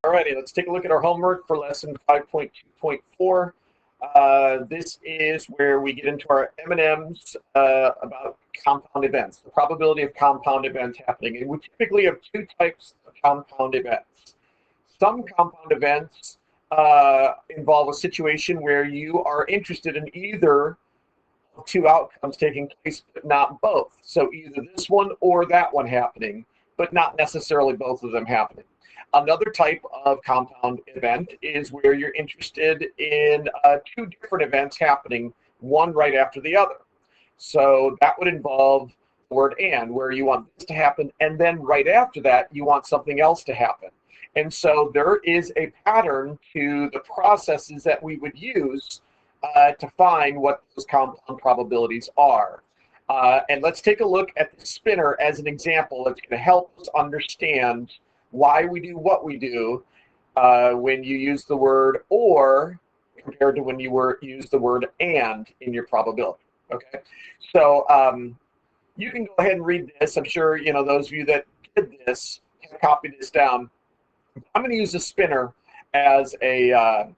Alrighty, let's take a look at our homework for lesson 5.2.4. This is where we get into our M&Ms about compound events, the probability of compound events happening. And we typically have two types of compound events. Some compound events involve a situation where you are interested in either of two outcomes taking place, but not both. So either this one or that one happening, but not necessarily both of them happening. Another type of compound event is where you're interested in two different events happening, one right after the other. So that would involve the word and, where you want this to happen, and then right after that, you want something else to happen. And so there is a pattern to the processes that we would use to find what those compound probabilities are. And let's take a look at the spinner as an example that's going to help us understand why we do what we do when you use the word or compared to when you use the word and in your probability. Okay, so you can go ahead and read this. I'm sure those of you that did this have copied this down. I'm going to use the spinner as an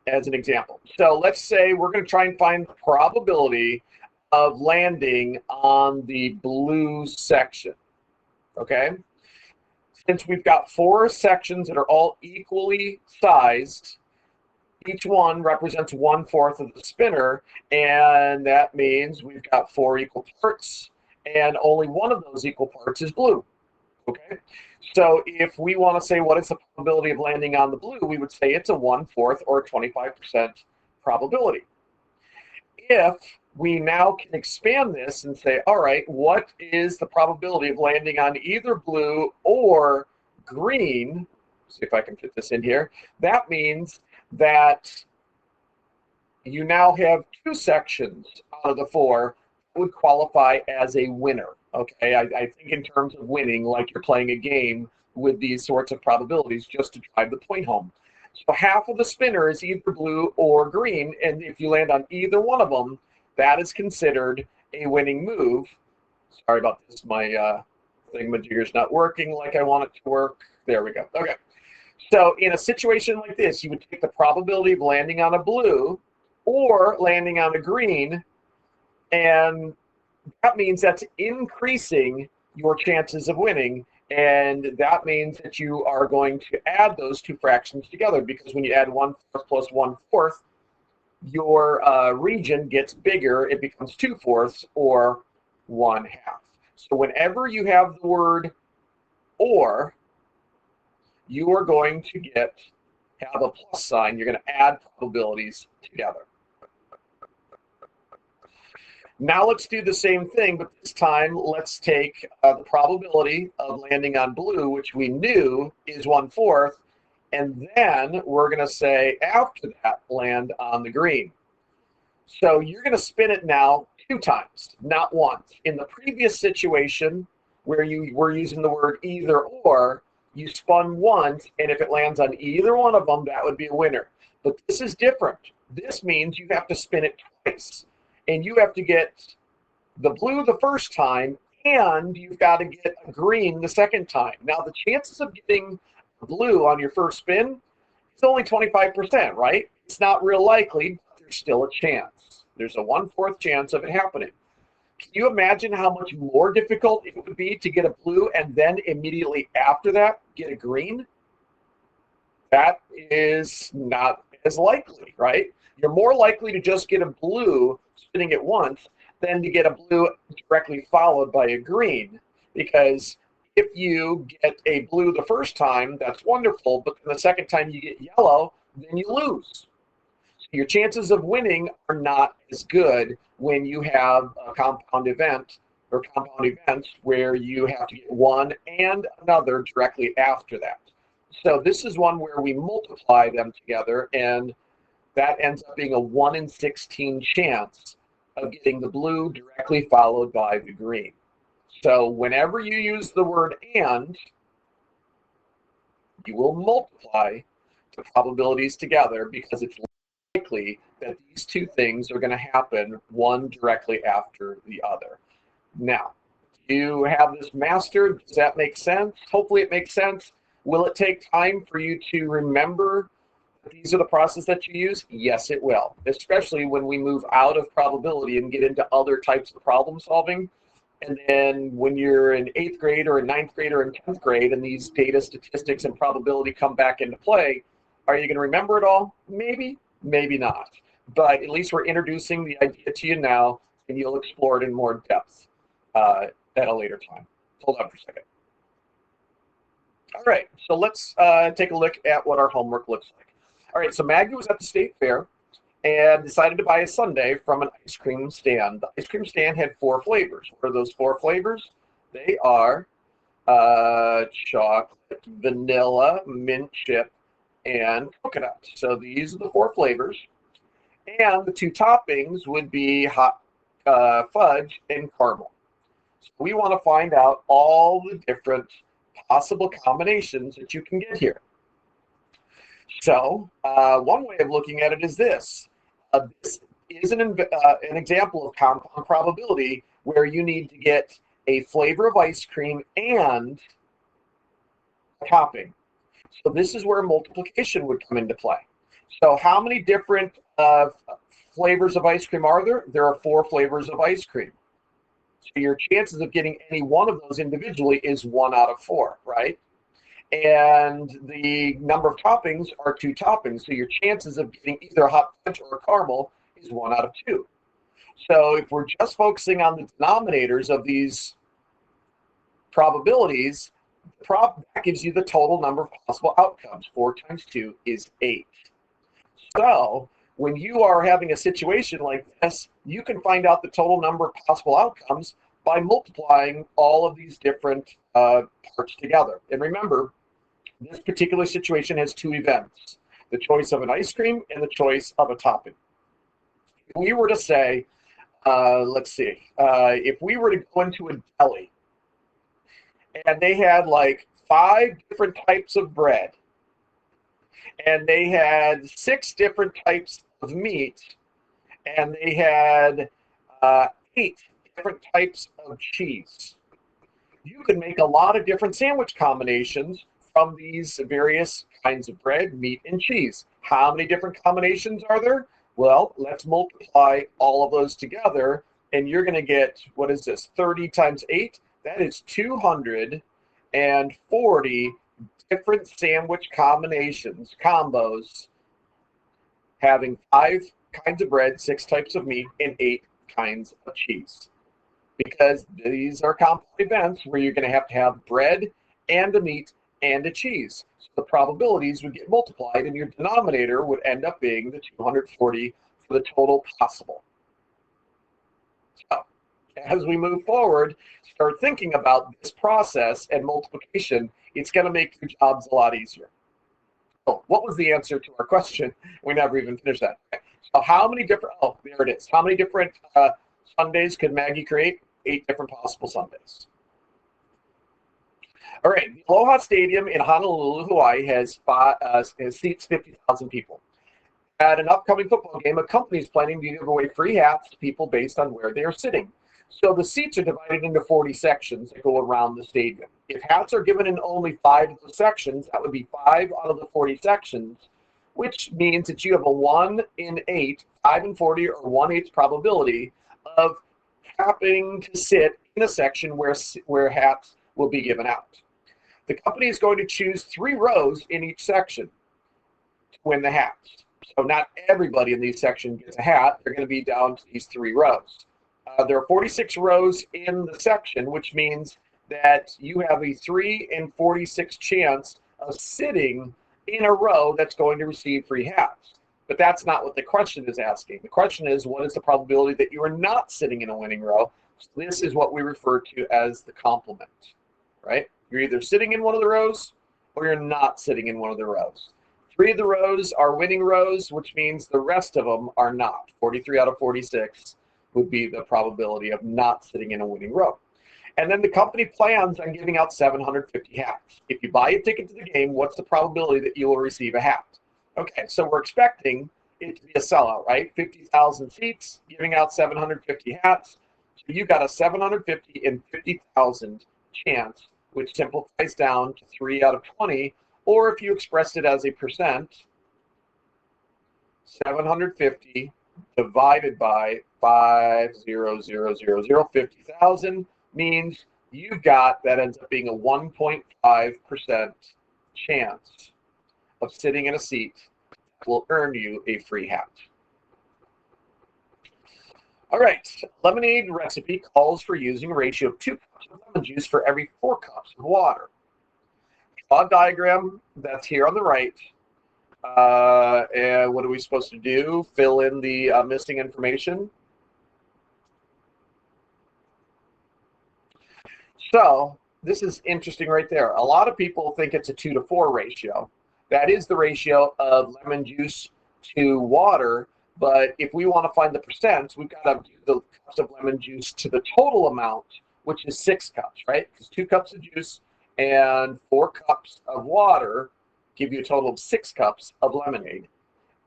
example. So let's say we're going to try and find the probability of landing on the blue section. Okay. Since we've got four sections that are all equally sized, each one represents 1/4 of the spinner, and that means we've got four equal parts, and only one of those equal parts is blue. Okay, so if we want to say what is the probability of landing on the blue, we would say it's a 1/4 or 25% probability. If we now can expand this and say, all right, what is the probability of landing on either blue or green? See if I can fit this in here. That means that you now have two sections out of the four that would qualify as a winner. Okay, I think in terms of winning, like you're playing a game with these sorts of probabilities just to drive the point home. So half of the spinner is either blue or green, and if you land on either one of them, that is considered a winning move. Sorry about this, my thingamajigger's not working like I want it to work. There we go. Okay. So in a situation like this, you would take the probability of landing on a blue or landing on a green, and that means that's increasing your chances of winning. And that means that you are going to add those two fractions together, because when you add 1/4 plus 1/4, your region gets bigger. It becomes 2/4 or 1/2. So whenever you have the word or, you are going to have a plus sign. You're going to add probabilities together. Now let's do the same thing, but this time let's take the probability of landing on blue, which we knew is 1/4, and then we're going to say after that, land on the green. So you're going to spin it now 2 times, not once. In the previous situation where you were using the word either or, you spun once, and if it lands on either one of them, that would be a winner. But this is different. This means you have to spin it twice. And you have to get the blue the first time, and you've got to get a green the second time. Now, the chances of getting blue on your first spin is only 25%, right? It's not real likely, but there's still a chance. There's a 1/4 chance of it happening. Can you imagine how much more difficult it would be to get a blue and then immediately after that get a green? That is not as likely, right? You're more likely to just get a blue spinning it once than to get a blue directly followed by a green. Because if you get a blue the first time, that's wonderful, but then the second time you get yellow, then you lose. So your chances of winning are not as good when you have a compound event or compound events where you have to get one and another directly after that. So this is one where we multiply them together, and that ends up being a 1 in 16 chance of getting the blue directly followed by the green. So whenever you use the word and, you will multiply the probabilities together, because it's likely that these two things are going to happen one directly after the other. Now, do you have this mastered? Does that make sense? Hopefully it makes sense. Will it take time for you to remember that these are the processes that you use? Yes, it will, especially when we move out of probability and get into other types of problem solving. And then when you're in 8th grade or in 9th grade or in 10th grade and these data, statistics, and probability come back into play, are you going to remember it all? Maybe, maybe not. But at least we're introducing the idea to you now, and you'll explore it in more depth at a later time. Hold on for a second. All right, so let's take a look at what our homework looks like. All right, so Maggie was at the state fair and decided to buy a sundae from an ice cream stand. The ice cream stand had 4 flavors. What are those 4 flavors? They are chocolate, vanilla, mint chip, and coconut. So these are the 4 flavors. And the 2 toppings would be hot fudge and caramel. So we want to find out all the different possible combinations that you can get here. So one way of looking at it is this. This is an example of compound probability where you need to get a flavor of ice cream and a topping. So this is where multiplication would come into play. So how many different flavors of ice cream are there? There are 4 flavors of ice cream. So your chances of getting any one of those individually is 1 out of 4, right? And the number of toppings are 2 toppings. So your chances of getting either a hot fudge or a caramel is 1 out of 2. So if we're just focusing on the denominators of these probabilities, that gives you the total number of possible outcomes. 4 times 2 is 8. So when you are having a situation like this, you can find out the total number of possible outcomes by multiplying all of these different parts together. And remember, this particular situation has 2 events, the choice of an ice cream and the choice of a topping. If we were to say, if we were to go into a deli and they had like 5 different types of bread and they had 6 different types of meat and they had 8 different types of cheese, you could make a lot of different sandwich combinations from these various kinds of bread, meat, and cheese. How many different combinations are there? Well, let's multiply all of those together, and you're going to get, what is this, 30 times 8? That is 240 different sandwich combos, having 5 kinds of bread, 6 types of meat, and 8 kinds of cheese. Because these are compound events where you're going to have bread and a meat and a cheese. So the probabilities would get multiplied and your denominator would end up being the 240 for the total possible. So as we move forward, start thinking about this process and multiplication. It's going to make your jobs a lot easier. So what was the answer to our question? We never even finished that. Okay. So how many different, oh, there it is. How many different sundaes could Maggie create? 8 different possible sundaes. All right, the Aloha Stadium in Honolulu, Hawaii has seats 50,000 people. At an upcoming football game, a company is planning to give away free hats to people based on where they are sitting. So the seats are divided into 40 sections that go around the stadium. If hats are given in only 5 of the sections, that would be 5 out of the 40 sections, which means that you have a 1 in 8, 5 in 40, or 1/8 probability of happening to sit in a section where hats will be given out. The company is going to choose 3 rows in each section to win the hats. So not everybody in these sections gets a hat. They're going to be down to these 3 rows. There are 46 rows in the section, which means that you have a 3 in 46 chance of sitting in a row that's going to receive free hats. But that's not what the question is asking. The question is, what is the probability that you are not sitting in a winning row? So this is what we refer to as the complement, right? You're either sitting in one of the rows or you're not sitting in one of the rows. 3 of the rows are winning rows, which means the rest of them are not. 43 out of 46 would be the probability of not sitting in a winning row. And then the company plans on giving out 750 hats. If you buy a ticket to the game, what's the probability that you will receive a hat? Okay, so we're expecting it to be a sellout, right? 50,000 seats, giving out 750 hats. So you got a 750 in 50,000 chance which simplifies down to 3 out of 20, or if you expressed it as a percent, 750 divided by 50,000 means you've got, that ends up being a 1.5% chance of sitting in a seat that will earn you a free hat. All right, lemonade recipe calls for using a ratio of 2 cups of lemon juice for every 4 cups of water. Draw a diagram that's here on the right. And what are we supposed to do? Fill in the missing information. So this is interesting right there. A lot of people think it's a 2 to 4 ratio. That is the ratio of lemon juice to water. But if we want to find the percents, we've got to do the cups of lemon juice to the total amount, which is 6 cups, right? Because 2 cups of juice and 4 cups of water give you a total of 6 cups of lemonade.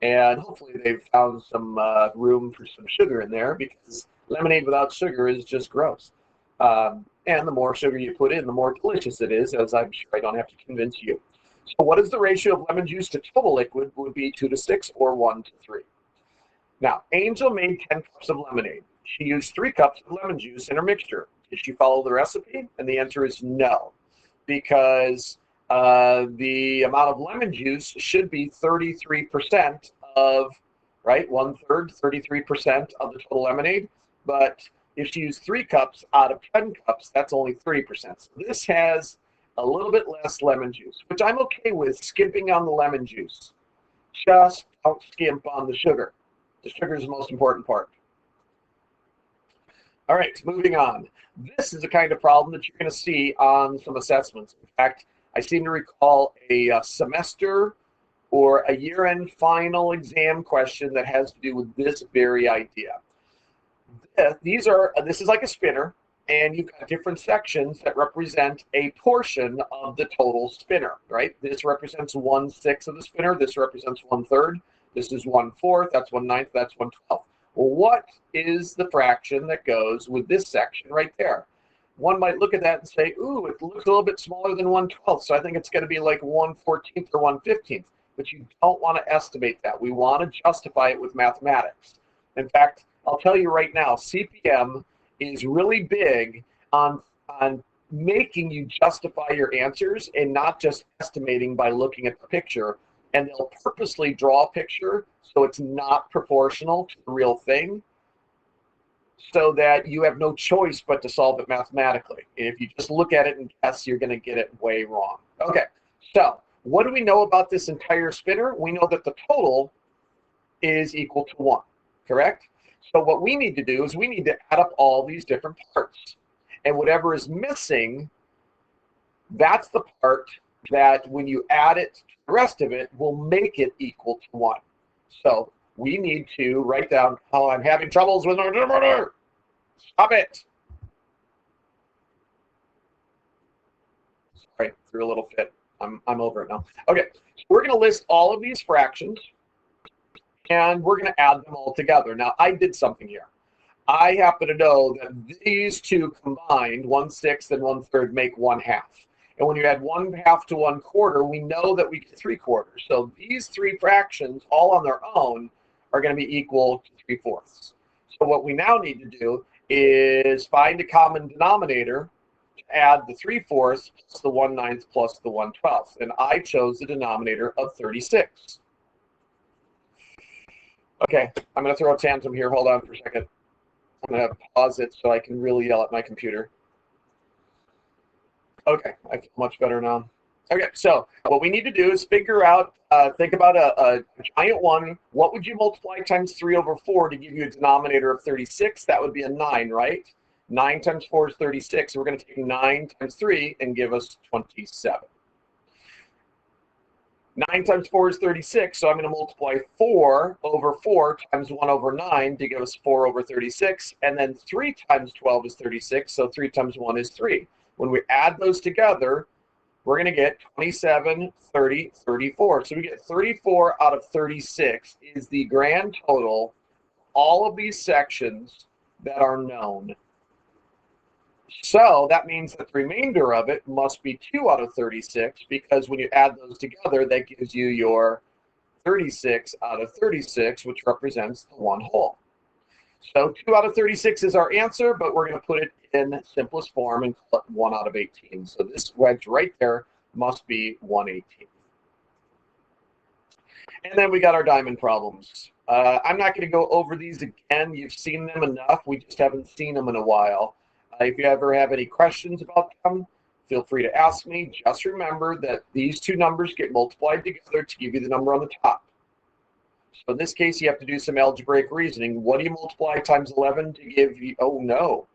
And hopefully they've found some room for some sugar in there, because lemonade without sugar is just gross. And the more sugar you put in, the more delicious it is, as I'm sure I don't have to convince you. So what is the ratio of lemon juice to total liquid? Would be 2 to 6 or 1 to 3. Now, Angel made 10 cups of lemonade. She used 3 cups of lemon juice in her mixture. Did she follow the recipe? And the answer is no, because the amount of lemon juice should be 33% of, right, 1/3, 33% of the total lemonade. But if she used 3 cups out of 10 cups, that's only 30%. So this has a little bit less lemon juice, which I'm okay with skimping on the lemon juice. Just don't skimp on the sugar. The sugar is the most important part. All right, moving on. This is the kind of problem that you're going to see on some assessments. In fact, I seem to recall a semester or a year-end final exam question that has to do with this very idea. This is like a spinner, and you've got different sections that represent a portion of the total spinner, right? This represents 1/6 of the spinner. This represents 1/3. This is 1/4, that's 1/9, that's 1/12. Well, what is the fraction that goes with this section right there? One might look at that and say, ooh, it looks a little bit smaller than 1/12, so I think it's going to be like 1/14 or 1/15. But you don't want to estimate that. We want to justify it with mathematics. In fact, I'll tell you right now, CPM is really big on making you justify your answers and not just estimating by looking at the picture. And they'll purposely draw a picture so it's not proportional to the real thing, so that you have no choice but to solve it mathematically. And if you just look at it and guess, you're going to get it way wrong. Okay, so what do we know about this entire spinner? We know that the total is equal to 1, correct? So what we need to do is we need to add up all these different parts. And whatever is missing, that's the part that when you add it to the rest of it will make it equal to 1. So we need to write down, oh, I'm having troubles with my numerator. Stop it. Sorry, threw a little fit. I'm over it now. Okay, so we're going to list all of these fractions, and we're going to add them all together. Now, I did something here. I happen to know that these two combined, 1/6 and 1/3, make 1/2. And when you add 1/2 to 1/4, we know that we get 3/4. So these 3 fractions, all on their own, are going to be equal to 3/4. So what we now need to do is find a common denominator to add the 3/4 plus the 1/9 plus the 1/12. And I chose the denominator of 36. Okay, I'm going to throw a tantrum here. Hold on for a second. I'm going to pause it so I can really yell at my computer. Okay, I feel much better now. Okay, so what we need to do is figure out, think about a giant 1. What would you multiply times 3/4 to give you a denominator of 36? That would be a 9, right? 9 times 4 is 36. So we're going to take 9 times 3 and give us 27. 9 times 4 is 36, so I'm going to multiply 4/4 times 1/9 to give us 4/36. And then 3 times 12 is 36, so 3 times 1 is 3. When we add those together, we're going to get 27, 30, 34. So we get 34 out of 36 is the grand total, all of these sections that are known. So that means that the remainder of it must be 2 out of 36, because when you add those together, that gives you your 36 out of 36, which represents the one whole. So 2 out of 36 is our answer, but we're going to put it in simplest form and call it 1 out of 18. So this wedge right there must be 1/18. And then we got our diamond problems. I'm not going to go over these again. You've seen them enough. We just haven't seen them in a while. If you ever have any questions about them, feel free to ask me. Just remember that these two numbers get multiplied together to give you the number on the top. So in this case, you have to do some algebraic reasoning. What do you multiply times 11 to give you? Oh, no.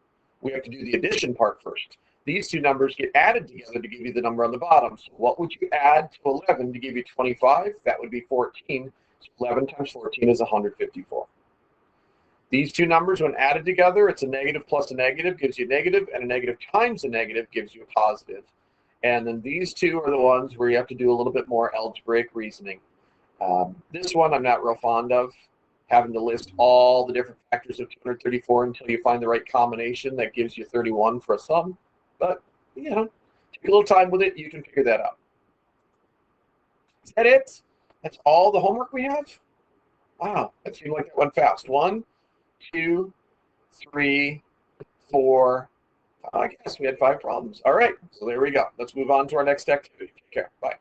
We have to do the addition part first. These two numbers get added together to give you the number on the bottom. So what would you add to 11 to give you 25? That would be 14. So 11 times 14 is 154. These two numbers, when added together, it's a negative plus a negative gives you a negative, and a negative times a negative gives you a positive. And then these two are the ones where you have to do a little bit more algebraic reasoning. This one I'm not real fond of, having to list all the different factors of 234 until you find the right combination that gives you 31 for a sum. But, you know, take a little time with it, you can figure that out. Is that it? That's all the homework we have? Wow, that seemed like that went fast. 1, 2, 3, 4. I guess we had 5 problems. All right, so there we go. Let's move on to our next activity. Take care. Bye.